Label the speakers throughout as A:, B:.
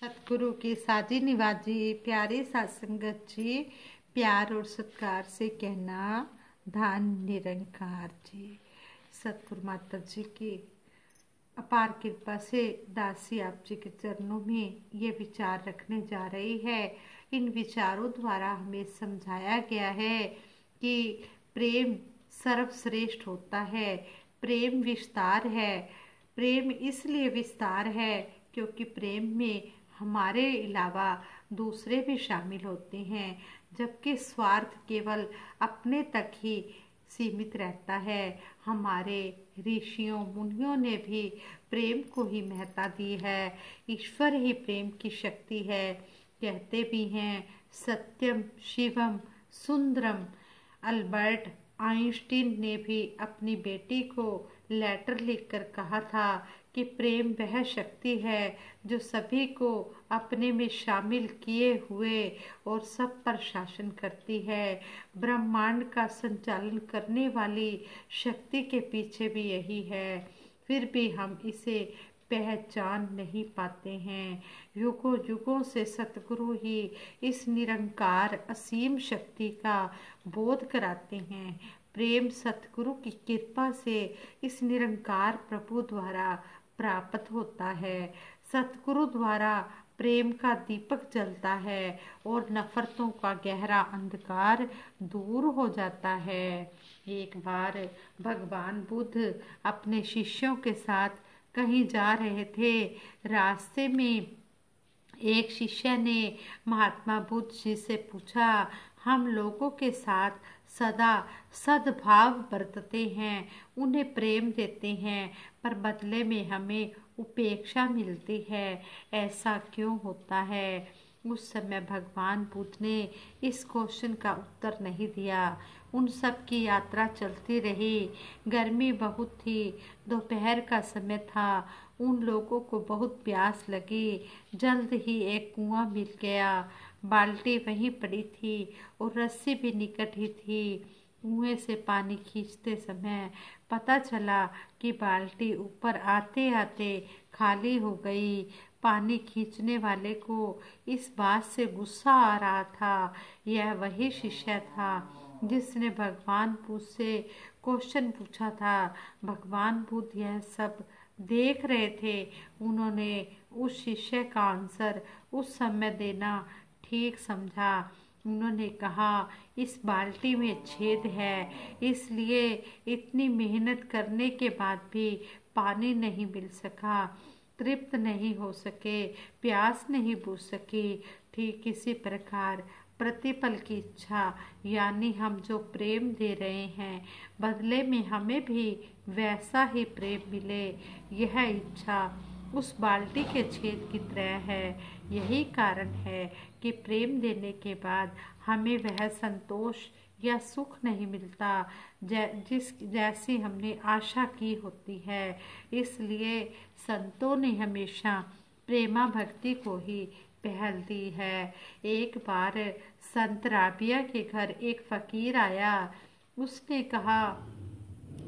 A: सतगुरु की साजी निवाजी प्यारी सत्संगत जी, प्यार और सत्कार से कहना धन निरंकार जी। सतगुरु माता जी की अपार कृपा से दासी आप जी के चरणों में ये विचार रखने जा रही है। इन विचारों द्वारा हमें समझाया गया है कि प्रेम सर्वश्रेष्ठ होता है। प्रेम विस्तार है। प्रेम इसलिए विस्तार है क्योंकि प्रेम में हमारे अलावा दूसरे भी शामिल होते हैं, जबकि स्वार्थ केवल अपने तक ही सीमित रहता है। हमारे ऋषियों मुनियों ने भी प्रेम को ही महत्ता दी है। ईश्वर ही प्रेम की शक्ति है। कहते भी हैं सत्यम शिवम सुंदरम। अल्बर्ट आइंस्टीन ने भी अपनी बेटी को लेटर लिखकर कहा था कि प्रेम वह शक्ति है जो सभी को अपने में शामिल किए हुए और सब पर शासन करती है। ब्रह्मांड का संचालन करने वाली शक्ति के पीछे भी यही है, फिर भी हम इसे पहचान नहीं पाते हैं। युगों युगों से सतगुरु ही इस निरंकार असीम शक्ति का बोध कराते हैं। प्रेम सतगुरु की कृपा से इस निरंकार प्रभु द्वारा प्राप्त होता है। सतगुरु द्वारा प्रेम का दीपक जलता है और नफरतों का गहरा अंधकार दूर हो जाता है। एक बार भगवान बुद्ध अपने शिष्यों के साथ कहीं जा रहे थे। रास्ते में एक शिष्य ने महात्मा बुद्ध जी से पूछा, हम लोगों के साथ सदा सद्भाव बरतते हैं, उन्हें प्रेम देते हैं, पर बदले में हमें उपेक्षा मिलती है, ऐसा क्यों होता है? उस समय भगवान बुद्ध ने इस क्वेश्चन का उत्तर नहीं दिया। उन सब की यात्रा चलती रही। गर्मी बहुत थी, दोपहर का समय था। उन लोगों को बहुत प्यास लगी। जल्द ही एक कुआं मिल गया। बाल्टी वहीं पड़ी थी और रस्सी भी निकट ही थी। कुएं से पानी खींचते समय पता चला कि बाल्टी ऊपर आते आते खाली हो गई। पानी खींचने वाले को इस बात से गुस्सा आ रहा था। यह वही शिष्य था जिसने भगवान बुद्ध से क्वेश्चन पूछा था। भगवान बुद्ध यह सब देख रहे थे। उन्होंने उस शिष्य का आंसर उस समय देना ठीक समझा। उन्होंने कहा, इस बाल्टी में छेद है, इसलिए इतनी मेहनत करने के बाद भी पानी नहीं मिल सका, तृप्त नहीं हो सके, प्यास नहीं बुझ सकी। ठीक इसी प्रकार प्रतिपल की इच्छा, यानी हम जो प्रेम दे रहे हैं, बदले में हमें भी वैसा ही प्रेम मिले, यह इच्छा उस बाल्टी के छेद की तरह है। यही कारण है कि प्रेम देने के बाद हमें वह संतोष या सुख नहीं मिलता जैसी हमने आशा की होती है। इसलिए संतों ने हमेशा प्रेमा भक्ति को ही पहल दी है। एक बार संत राबिया के घर एक फकीर आया।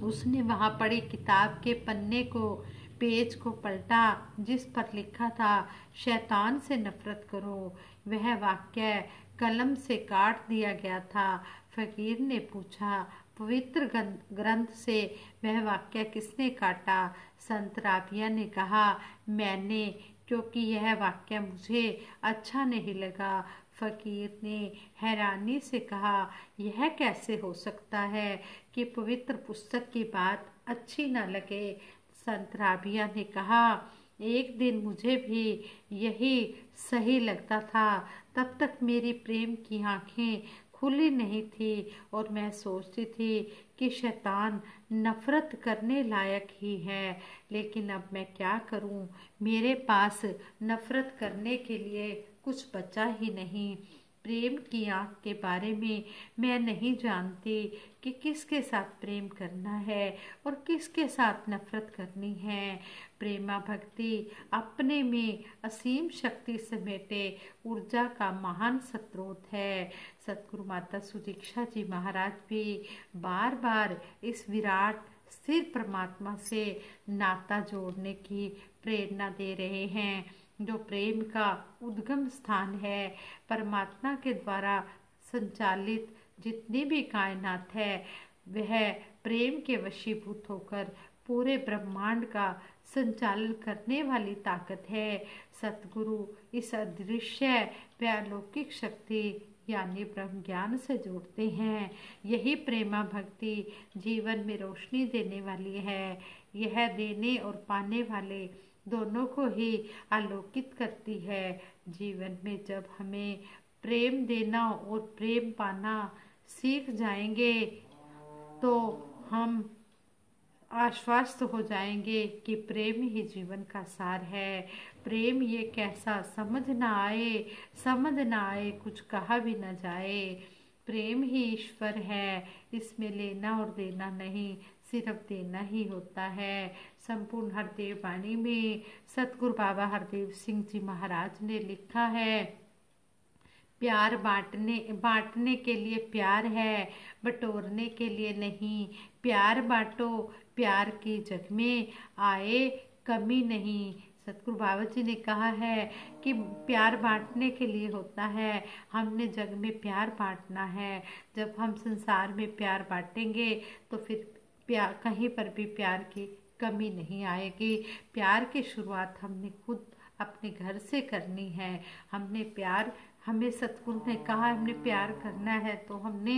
A: उसने वहां पड़ी किताब के पन्ने को पेज को पलटा जिस पर लिखा था, शैतान से नफरत करो। वह वाक्य कलम से काट दिया गया था। फकीर ने पूछा, पवित्र ग्रंथ से वह वाक्य किसने काटा? संत राबिया ने कहा, मैंने, क्योंकि यह वाक्य मुझे अच्छा नहीं लगा। फकीर ने हैरानी से कहा, यह कैसे हो सकता है कि पवित्र पुस्तक की बात अच्छी न लगे? संत राबिया ने कहा, एक दिन मुझे भी यही सही लगता था। तब तक मेरी प्रेम की आंखें खुली नहीं थी और मैं सोचती थी कि शैतान नफरत करने लायक ही है। लेकिन अब मैं क्या करूं? मेरे पास नफरत करने के लिए कुछ बचा ही नहीं। प्रेम की आँख के बारे में मैं नहीं जानती कि किसके साथ प्रेम करना है और किसके साथ नफरत करनी है। प्रेमा भक्ति अपने में असीम शक्ति समेटे ऊर्जा का महान स्रोत है। सतगुरु माता सुदीक्षा जी महाराज भी बार बार इस विराट स्थिर परमात्मा से नाता जोड़ने की प्रेरणा दे रहे हैं। जो प्रेम का उद्गम स्थान है। परमात्मा के द्वारा संचालित जितनी भी कायनात है वह प्रेम के वशीभूत होकर पूरे ब्रह्मांड का संचालन करने वाली ताकत है। सतगुरु इस अदृश्य व अलौकिक शक्ति यानी ब्रह्म ज्ञान से जोड़ते हैं। यही प्रेमा भक्ति जीवन में रोशनी देने वाली है। यह देने और पाने वाले दोनों को ही आलोकित करती है। जीवन में जब हमें प्रेम देना और प्रेम पाना सीख जाएंगे तो हम आश्वस्त हो जाएंगे कि प्रेम ही जीवन का सार है। प्रेम ये कैसा समझ ना आए कुछ कहा भी न जाए। प्रेम ही ईश्वर है, इसमें लेना और देना नहीं, सिर्फ देना ही होता है। संपूर्ण हरदेव वाणी में सतगुरु बाबा हरदेव सिंह जी महाराज ने लिखा है, प्यार बांटने के लिए प्यार है, बटोरने के लिए नहीं। प्यार बांटो, प्यार की जग में आए कमी नहीं। सतगुरु बाबा जी ने कहा है कि प्यार बांटने के लिए होता है, हमने जग में प्यार बांटना है। जब हम संसार में प्यार बांटेंगे तो फिर प्यार कहीं पर भी प्यार की कमी नहीं आएगी। प्यार की शुरुआत हमने खुद अपने घर से करनी है। हमें सतगुरु ने कहा हमने प्यार करना है तो हमने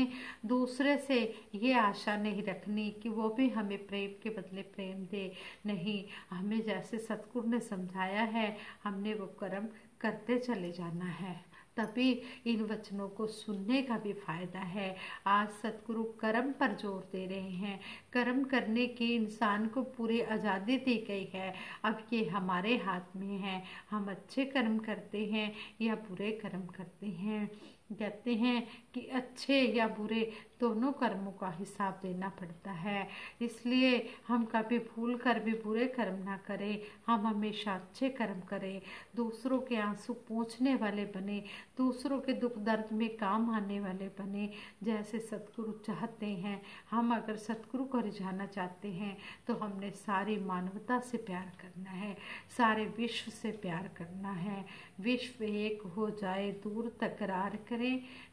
A: दूसरे से ये आशा नहीं रखनी कि वो भी हमें प्रेम के बदले प्रेम दे। नहीं, हमें जैसे सतगुरु ने समझाया है हमने वो कर्म करते चले जाना है, तभी इन वचनों को सुनने का भी फायदा है। आज सतगुरु कर्म पर जोर दे रहे हैं। कर्म करने की इंसान को पूरी आज़ादी दी गई है। अब ये हमारे हाथ में है, हम अच्छे कर्म करते हैं या बुरे कर्म करते हैं। कहते हैं कि अच्छे या बुरे दोनों कर्मों का हिसाब देना पड़ता है। इसलिए हम कभी भूल कर भी बुरे कर्म ना करें, हम हमेशा अच्छे कर्म करें। दूसरों के आंसू पोंछने वाले बने, दूसरों के दुख दर्द में काम आने वाले बने, जैसे सतगुरु चाहते हैं। हम अगर सतगुरु को रिझाना चाहते हैं तो हमने सारी मानवता से प्यार करना है, सारे विश्व से प्यार करना है। विश्व एक हो जाए, दूर तकरार करें,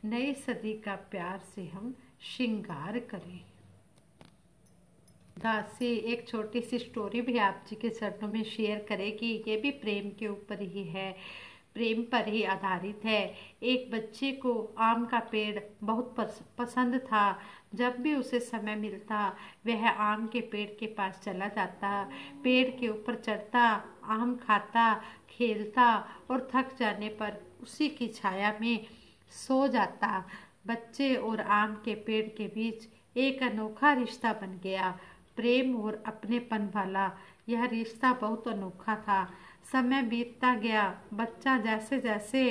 A: नई सदी का प्यार से हम श्रृंगार करें। दासी एक छोटी सी स्टोरी भी आप जी के चरणों में शेयर करेगी। ये भी प्रेम के ऊपर ही है, प्रेम पर ही आधारित है। एक बच्चे को आम का पेड़ बहुत पसंद था। जब भी उसे समय मिलता वह आम के पेड़ के पास चला जाता, पेड़ के ऊपर चढ़ता, आम खाता, खेलता और थक जाने पर उसी की छाया में सो जाता। बच्चे और आम के पेड़ के बीच एक अनोखा रिश्ता बन गया, प्रेम और अपनेपन वाला। यह रिश्ता बहुत अनोखा था। समय बीतता गया, बच्चा जैसे जैसे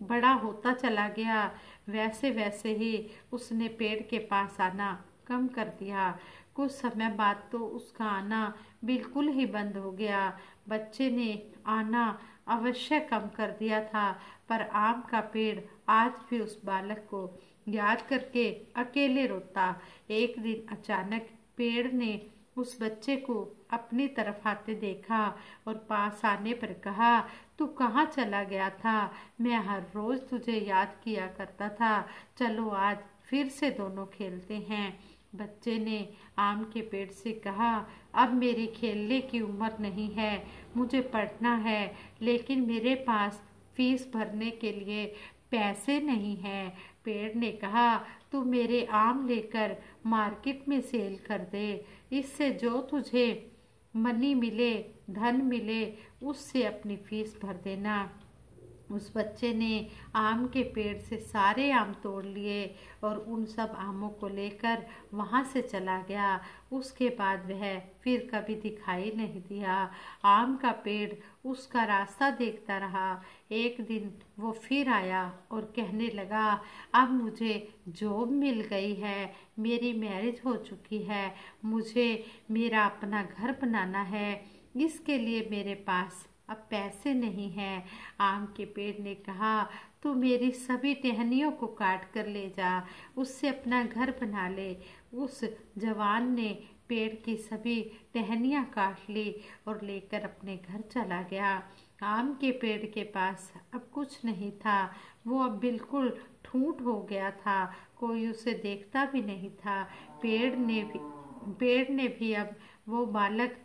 A: बड़ा होता चला गया वैसे वैसे ही उसने पेड़ के पास आना कम कर दिया। कुछ समय बाद तो उसका आना बिल्कुल ही बंद हो गया। बच्चे ने आना अवश्य कम कर दिया था, पर आम का पेड़ आज भी उस बालक को याद करके अकेले रोता। एक दिन अचानक पेड़ ने उस बच्चे को अपनी तरफ आते देखा और पास आने पर कहा, तू कहाँ चला गया था? मैं हर रोज तुझे याद किया करता था। चलो आज फिर से दोनों खेलते हैं। बच्चे ने आम के पेड़ से कहा, अब मेरी खेलने की उम्र नहीं है, मुझे पढ़ना है, लेकिन मेरे पास फीस भरने के लिए पैसे नहीं है। पेड़ ने कहा, तू मेरे आम लेकर मार्केट में सेल कर दे, इससे जो तुझे मनी मिले, धन मिले, उससे अपनी फीस भर देना। उस बच्चे ने आम के पेड़ से सारे आम तोड़ लिए और उन सब आमों को लेकर वहाँ से चला गया। उसके बाद वह फिर कभी दिखाई नहीं दिया। आम का पेड़ उसका रास्ता देखता रहा। एक दिन वो फिर आया और कहने लगा, अब मुझे जॉब मिल गई है, मेरी मैरिज हो चुकी है, मुझे मेरा अपना घर बनाना है, इसके लिए मेरे पास अब पैसे नहीं हैं। आम के पेड़ ने कहा, तू मेरी सभी टहनियों को काट कर ले जा, उससे अपना घर बना ले। उस जवान ने पेड़ की सभी टहनियाँ काट ली और लेकर अपने घर चला गया। आम के पेड़ के पास अब कुछ नहीं था। वो अब बिल्कुल ठूंठ हो गया था। कोई उसे देखता भी नहीं था। पेड़ ने भी अब वो बालक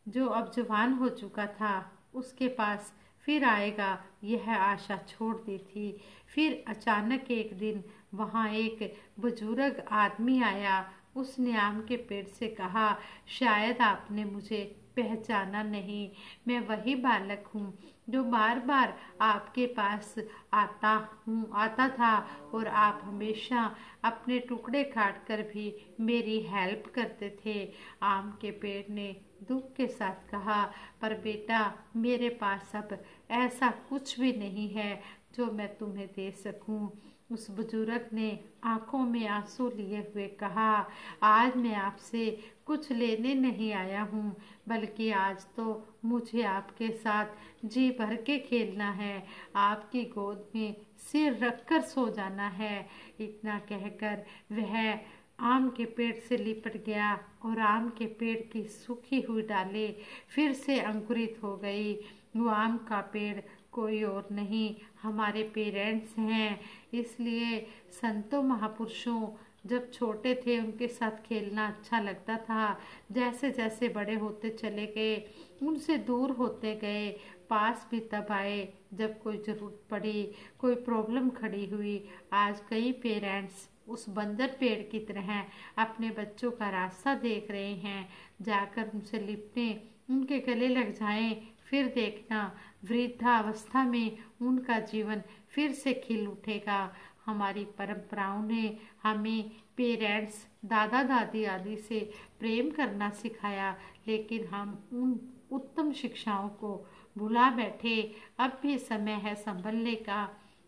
A: जो अब जवान हो चुका था उसके पास फिर आएगा यह आशा छोड़ दी थी। फिर अचानक एक दिन वहाँ एक बुजुर्ग आदमी आया। उसने आम के पेड़ से कहा, शायद आपने मुझे पहचाना नहीं। मैं वही बालक हूँ जो बार बार आपके पास आता था और आप हमेशा अपने टुकड़े काट कर भी मेरी हेल्प करते थे। आम के पेड़ ने दुख के साथ कहा, पर बेटा मेरे पास अब ऐसा कुछ भी नहीं है जो मैं तुम्हें दे सकूं। उस बुजुर्ग ने आंखों में आंसू लिए हुए कहा, आज मैं आपसे कुछ लेने नहीं आया हूँ, बल्कि आज तो मुझे आपके साथ जी भर के खेलना है। आपकी गोद में सिर रखकर सो जाना है। इतना कहकर वह आम के पेड़ से लिपट गया और आम के पेड़ की सूखी हुई डालें फिर से अंकुरित हो गई। वो आम का पेड़ कोई और नहीं, हमारे पेरेंट्स हैं। इसलिए संतों महापुरुषों जब छोटे थे उनके साथ खेलना अच्छा लगता था। जैसे जैसे बड़े होते चले गए उनसे दूर होते गए। पास भी तब आए जब कोई जरूरत पड़ी, कोई प्रॉब्लम खड़ी हुई। आज कई पेरेंट्स उस बंदर पेड़ की तरह अपने बच्चों का रास्ता देख रहे हैं। जाकर उनसे लिपटे, उनके गले लग जाएं, फिर देखना वृद्धावस्था में उनका जीवन फिर से खिल उठेगा। हमारी परंपराओं ने हमें पेरेंट्स, दादा दादी आदि से प्रेम करना सिखाया, लेकिन हम उन उत्तम शिक्षाओं को भुला बैठे। अब भी समय है संभलने का,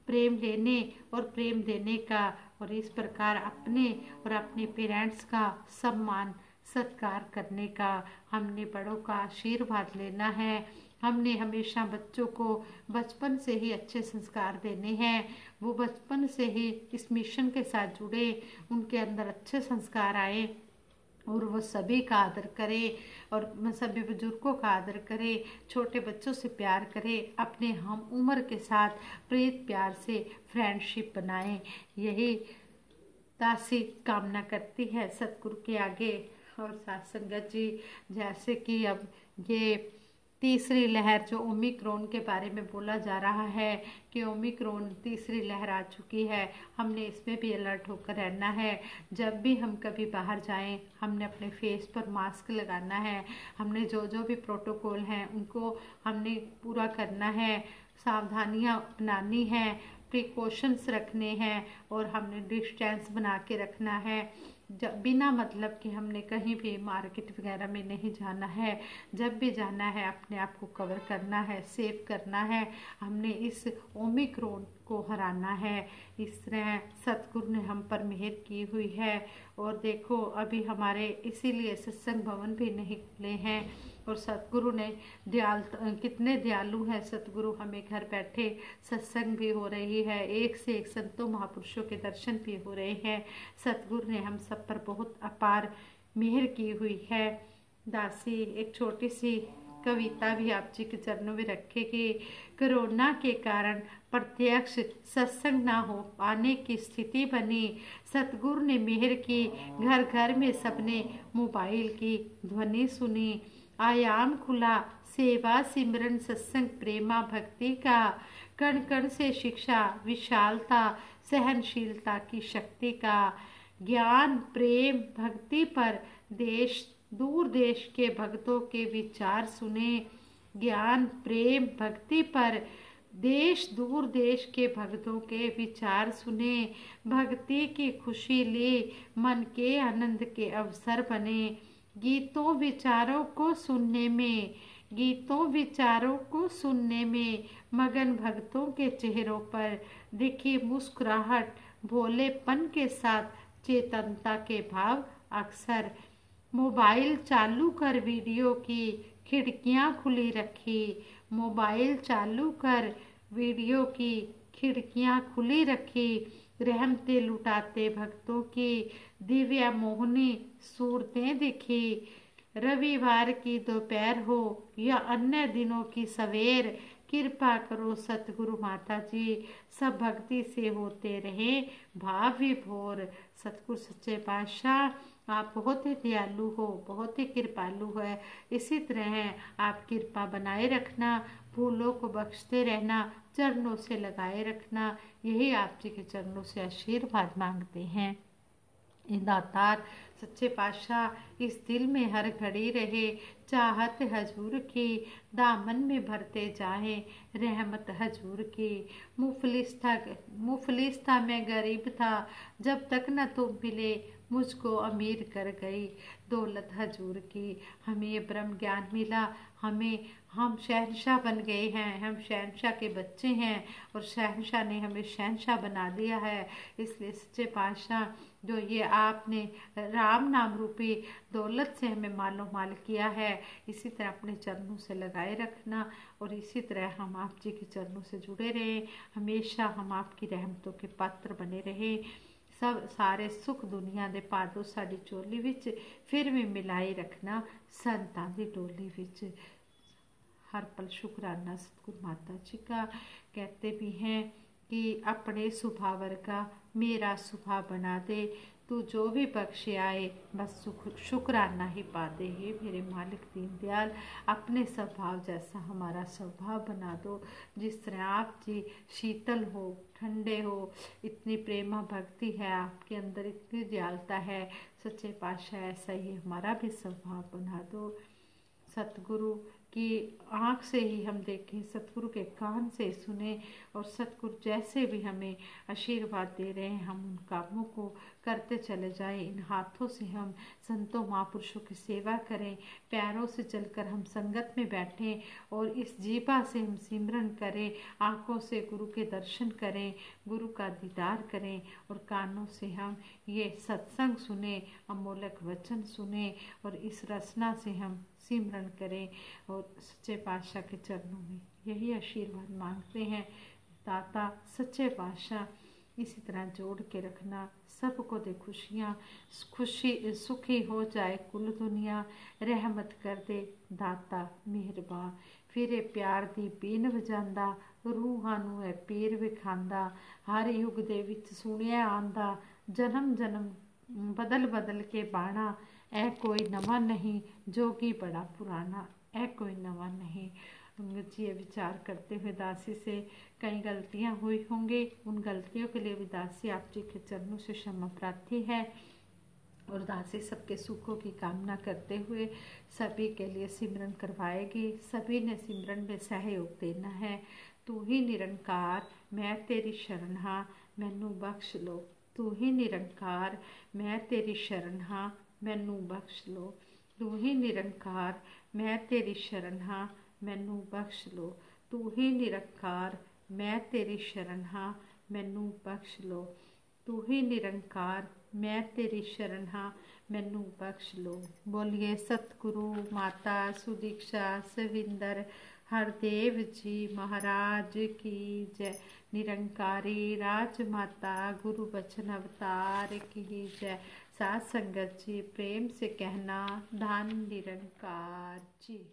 A: प्रेम लेने और प्रेम देने का, और इस प्रकार अपने और अपने पेरेंट्स का सम्मान सत्कार करने का। हमने बड़ों का आशीर्वाद लेना है। हमने हमेशा बच्चों को बचपन से ही अच्छे संस्कार देने हैं। वो बचपन से ही इस मिशन के साथ जुड़े, उनके अंदर अच्छे संस्कार आए और वो सभी का आदर करे और सभी बुजुर्गों का आदर करे, छोटे बच्चों से प्यार करे, अपने हम उम्र के साथ प्रीत प्यार से फ्रेंडशिप बनाए। यही दासी कामना करती है सतगुरु के आगे। और साथ संगत जी, जैसे कि अब ये तीसरी लहर जो ओमिक्रॉन के बारे में बोला जा रहा है कि ओमिक्रॉन तीसरी लहर आ चुकी है, हमने इसमें भी अलर्ट होकर रहना है। जब भी हम कभी बाहर जाएं, हमने अपने फेस पर मास्क लगाना है। हमने जो जो भी प्रोटोकॉल हैं उनको हमने पूरा करना है, सावधानियां अपनानी है, प्रिकॉशंस रखने हैं और हमने डिस्टेंस बना के रखना है। जब बिना मतलब कि हमने कहीं भी मार्केट वगैरह में नहीं जाना है। जब भी जाना है अपने आप को कवर करना है, सेव करना है। हमने इस ओमिक्रॉन को हराना है। इस तरह सतगुरु ने हम पर मेहर की हुई है। और देखो अभी हमारे इसीलिए सत्संग भवन भी नहीं खुले हैं और सतगुरु ने कितने दयालु हैं सतगुरु, हमें घर बैठे सत्संग भी हो रही है, एक से एक संतों महापुरुषों के दर्शन भी हो रहे हैं। सतगुरु ने हम सब पर बहुत अपार मेहर की हुई है। दासी एक छोटी सी कविता भी आप जी के चरणों में रखेगी। कोरोना के कारण प्रत्यक्ष सत्संग ना हो पाने की स्थिति बनी, सतगुरु ने मेहर की, घर घर में सबने मोबाइल की ध्वनि सुनी। आयाम खुला सेवा सिमरन सत्संग प्रेमा भक्ति का, कण कण से शिक्षा विशालता सहनशीलता की शक्ति का। ज्ञान प्रेम भक्ति पर देश दूर देश के भक्तों के विचार सुने। ज्ञान प्रेम भक्ति पर देश दूर देश के भक्तों के विचार सुने। भक्ति की खुशी ली, मन के आनंद के अवसर बने। गीतों विचारों को सुनने में मगन भक्तों के चेहरों पर दिखी मुस्कुराहट, भोलेपन के साथ चेतनता के भाव अक्सर। मोबाइल चालू कर वीडियो की खिड़कियां खुली रखी, मोबाइल चालू कर वीडियो की खिड़कियां खुली रखी। रहमतें लुटाते भक्तों की दिव्या मोहनी सूरतें दिखी। रविवार की दोपहर हो या अन्य दिनों की सवेर, कृपा करो सतगुरु माता जी, सब भक्ति से होते रहे भाव विभोर। सतगुरु सच्चे पातशाह आप बहुत ही दयालु हो, बहुत ही कृपालु है। इसी तरह आप कृपा बनाए रखना, फूलों को बख्शते रहना, चरणों से लगाए रखना, यही आप जी के चरणों से आशीर्वाद मांगते हैं। दातार सच्चे पातशाह इस दिल में हर घड़ी रहे, चाहत हजूर की दामन में भरते जाए, रहमत हजूर की। मुफलिस था मैं, गरीब था, जब तक न तुम मिले मुझको अमीर कर गई। दौलत हजूर की हमें ये ब्रह्म ज्ञान मिला, हम शहंशाह बन गए हैं, हम शहंशाह के बच्चे हैं और शहंशाह ने हमें शहंशाह बना दिया है। इसलिए सच्चे पातशाह जो ये आपने राम नाम रूपी दौलत से हमें मालो माल किया है, इसी तरह अपने चरणों से लगाए रखना और इसी तरह हम आप जी के चरणों से जुड़े रहें, हमेशा हम आपकी रहमतों के पात्र बने रहे। सब सारे सुख दुनिया दे पादो साड़ी चोली विच फिर भी मिलाई रखना संतां दी डोली विच। हर पल शुक्राना सतगुरु माता जी का। कहते भी हैं कि अपने स्वभाव का मेरा स्वभाव बना दे, तू जो भी बख्शे आए बस शुक्राना ही पा दे। हे मेरे मालिक दीनदयाल, अपने स्वभाव जैसा हमारा स्वभाव बना दो। जिस तरह आप जी शीतल हो, ठंडे हो, इतनी प्रेमा भक्ति है आपके अंदर, इतनी दयालता है सच्चे पातशाह, ऐसा ही हमारा भी स्वभाव बना दो। सतगुरु की आँख से ही हम देखें, सतगुरु के कान से सुने और सतगुरु जैसे भी हमें आशीर्वाद दे रहे हैं हम उन कामों को करते चले जाएं। इन हाथों से हम संतों महापुरुषों की सेवा करें, पैरों से चलकर हम संगत में बैठें और इस जीवा से हम सिमरन करें, आँखों से गुरु के दर्शन करें, गुरु का दीदार करें और कानों से हम ये सत्संग सुने, अमोलक वचन सुने और इस रचना से हम सिमरन करें और सच्चे पातशाह के चरणों में यही आशीर्वाद मांगते हैं। दाता सच्चे पातशाह इसी तरह जोड़ के रखना, सबको दे खुशियाँ, खुशी सुखी हो जाए कुल दुनिया, रहमत कर दे दाता मेहरबान। फिर प्यार दी बीन वजांदा, रूहां नूं है पीर विखांदा, हर युग दे विच सुनिया आंदा, जन्म जन्म बदल बदल के बाणा, ऐ कोई नवा नहीं जोगी बड़ा पुराना, ऐ कोई नवा नहीं। जी ये विचार करते हुए दासी से कई गलतियां हुई होंगी, उन गलतियों के लिए भी दासी आप जी के चरणों से क्षमा प्रार्थी है और दासी सबके सुखों की कामना करते हुए सभी के लिए सिमरन करवाएगी। सभी ने सिमरन में सहयोग देना है। तू ही निरंकार मैं तेरी शरण हाँ, मैनू बख्श लो। तू ही निरंकार मैं तेरी शरण हाँ, मैनू बख्श लो। तू ही निरंकार मैं तेरी शरण हाँ, मैनू बख्श लो। तू ही निरंकार मैं तेरी शरण हाँ, मैनू बख्श लो। तू ही निरंकार मैं तेरी शरण हाँ, मैनू बख्श लो। बोलिए सतगुरु माता सुदीक्षा सविंदर हरदेव जी महाराज की जय। निरंकारी राजमाता गुरु बचन अवतार की जय। साथ संगत जी प्रेम से कहना धन निरंकार जी।